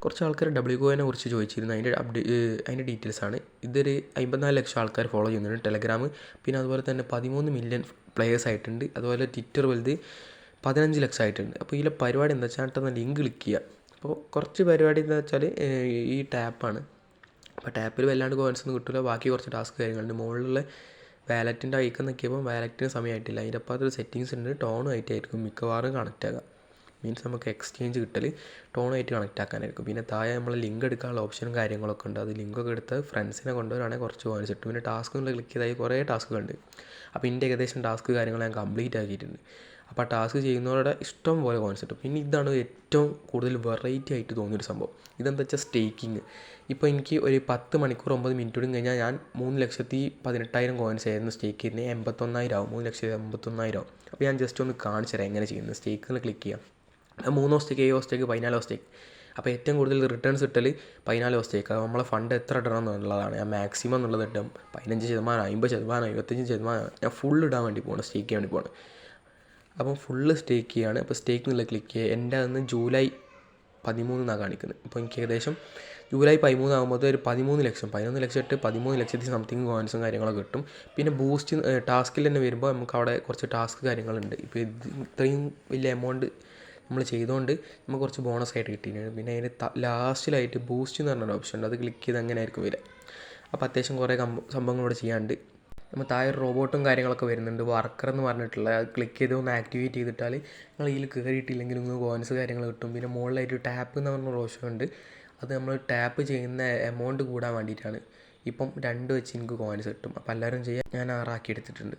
കുറച്ച് ആൾക്കാർ ഡബ്ല്യു കോയിനെ കുറിച്ച് ചോദിച്ചിരുന്നു. അതിൻ്റെ ഡീറ്റെയിൽസാണ്. ഇതൊരു 54 ലക്ഷം ആൾക്കാർ ഫോളോ ചെയ്യുന്നുണ്ട് ടെലഗ്രാം. പിന്നെ അതുപോലെ തന്നെ 13 മില്യൺ പ്ലെയേഴ്സ് ആയിട്ടുണ്ട്. അതുപോലെ ട്വിറ്റർ വലുത് 15 ലക്ഷം ആയിട്ടുണ്ട്. അപ്പോൾ ഇതിലെ പരിപാടി എന്താ വെച്ചാൽ ലിങ്ക് ക്ലിക്ക് ചെയ്യുക. അപ്പോൾ കുറച്ച് പരിപാടി എന്താ വെച്ചാൽ ഈ ടാപ്പാണ്. അപ്പോൾ ടാപ്പിൽ വല്ലാണ്ട് കോയിൻസ് ഒന്നും കിട്ടില്ല. ബാക്കി കുറച്ച് ടാസ്ക് കാര്യങ്ങളുണ്ട്. മുകളിലുള്ള വാലറ്റിൻ്റെ ഐക്കൺ നോക്കിയപ്പോൾ വാലറ്റിന് സമയമായിട്ടില്ല. അതിൻ്റെ അപ്പുറത്തൊരു സെറ്റിങ്സ് ഉണ്ട്. ടോണുമായിട്ടായിരിക്കും മിക്കവാറും കണക്റ്റ് ആകുക. മീൻസ് നമുക്ക് എക്സ്ചേഞ്ച് കിട്ടൽ ടോണായിട്ട് കണക്റ്റ് ആക്കാനായിരിക്കും. പിന്നെ താഴെ നമ്മൾ ലിങ്ക് എടുക്കാനുള്ള ഓപ്ഷനും കാര്യങ്ങളൊക്കെ ഉണ്ട്. അത് ലിങ്കൊക്കെ എടുത്ത് ഫ്രണ്ട്സിനെ കൊണ്ടുവരാണെങ്കിൽ കുറച്ച് കോയിൻസ് കിട്ടും. പിന്നെ ടാസ്ക് എന്നുള്ള ക്ലിക്ക് ചെയ്താൽ കുറേ ടാസ്കുകളുണ്ട്. അപ്പോൾ ഇതിൻ്റെ ഏകദേശം ടാസ്ക് കാര്യങ്ങൾ ഞാൻ കംപ്ലീറ്റ് ആക്കിയിട്ടുണ്ട്. അപ്പോൾ ആ ടാസ്ക് ചെയ്യുന്നവരുടെ ഇഷ്ടം പോലെ കോയിൻസ് കിട്ടും. പിന്നെ ഇതാണ് ഏറ്റവും കൂടുതൽ വെറൈറ്റി ആയിട്ട് തോന്നിയൊരു സംഭവം. ഇതെന്താ വെച്ചാൽ സ്റ്റേക്കിങ്. ഇപ്പോൾ എനിക്ക് ഒരു 10 മണിക്കൂർ 9 മിനിറ്റോടും കഴിഞ്ഞാൽ ഞാൻ 3,18,000 കോയിൻസ് ആയിരുന്നു സ്റ്റേക്ക് ചെയ്യുന്നത്. 81,000 ആവും. 3,81,000 ആവും. അപ്പോൾ ഞാൻ ജസ്റ്റ് ഒന്ന് കാണിച്ചു തരാം എങ്ങനെ ചെയ്യുന്നത്. സ്റ്റേക്കിൽ ക്ലിക്ക് ചെയ്യാം. 3 ദിവസത്തേക്ക് 7 ദിവസത്തേക്ക് 14 ദിവസത്തേക്ക്. അപ്പോൾ ഏറ്റവും കൂടുതൽ റിട്ടേൺസ് കിട്ടൽ 14 ദിവസത്തേക്ക്. അത് നമ്മളെ ഫണ്ട് എത്ര ഇടണം എന്നുള്ളതാണ്. ഞാൻ മാക്സിമം എന്നുള്ളത് ഇട്ടും 15%, 50%, 25%. ഞാൻ ഫുൾ ഇടാൻ വേണ്ടി പോകണം, സ്റ്റേക്ക് ചെയ്യാൻ വേണ്ടി പോകണം. അപ്പം ഫുള്ള് സ്റ്റേക്ക് ചെയ്യുകയാണ്. അപ്പോൾ സ്റ്റേക്ക് എന്നുള്ള ക്ലിക്ക് ചെയ്യുക. എൻ്റെ അന്ന് ജൂലൈ 13 കാണിക്കുന്നത്. അപ്പോൾ എനിക്ക് ഏകദേശം ജൂലൈ 13 ആകുമ്പോൾ ഒരു 13 ലക്ഷം 11 ലക്ഷം ഇട്ട് 13 ലക്ഷത്തി സംതിങ് കോയിൻസും കാര്യങ്ങളൊക്കെ കിട്ടും. പിന്നെ ബൂസ്റ്റ് ടാസ്കിൽ തന്നെ വരുമ്പോൾ നമുക്ക് അവിടെ കുറച്ച് ടാസ്ക് കാര്യങ്ങളുണ്ട്. ഇപ്പോൾ ഇത്രയും വലിയ എമൗണ്ട് നമ്മൾ ചെയ്തുകൊണ്ട് നമുക്ക് കുറച്ച് ബോണസ് ആയിട്ട് കിട്ടിയിട്ടുണ്ട്. പിന്നെ അതിന് ലാസ്റ്റിലായിട്ട് ബൂസ്റ്റ് എന്ന് പറഞ്ഞൊരു ഓപ്ഷൻ ഉണ്ട്. അത് ക്ലിക്ക് ചെയ്ത് അങ്ങനെ ആയിരിക്കും വരിക. അപ്പോൾ അത്യാവശ്യം കുറേ സംഭവങ്ങൾ ഇവിടെ ചെയ്യാണ്ട്. നമ്മൾ താഴെ റോബോട്ടും കാര്യങ്ങളൊക്കെ വരുന്നുണ്ട്. വർക്കർ എന്ന് പറഞ്ഞിട്ടുള്ള അത് ക്ലിക്ക് ചെയ്ത് ഒന്ന് ആക്ടിവേറ്റ് ചെയ്തിട്ടാൽ നിങ്ങൾ ഇതിൽ കയറിയിട്ടില്ലെങ്കിൽ നിങ്ങൾക്ക് കോയിൻസ് കാര്യങ്ങൾ കിട്ടും. പിന്നെ മുകളിലായിട്ട് ടാപ്പ് എന്ന് പറഞ്ഞൊരു ഓപ്ഷൻ ഉണ്ട്. അത് നമ്മൾ ടാപ്പ് ചെയ്യുന്ന എമൗണ്ട് കൂടാൻ വേണ്ടിയിട്ടാണ്. ഇപ്പം 2 വെച്ച് എനിക്ക് കോയിൻസ് കിട്ടും. അപ്പോൾ എല്ലാവരും ചെയ്യാൻ ഞാൻ 6 ആക്കി എടുത്തിട്ടുണ്ട്.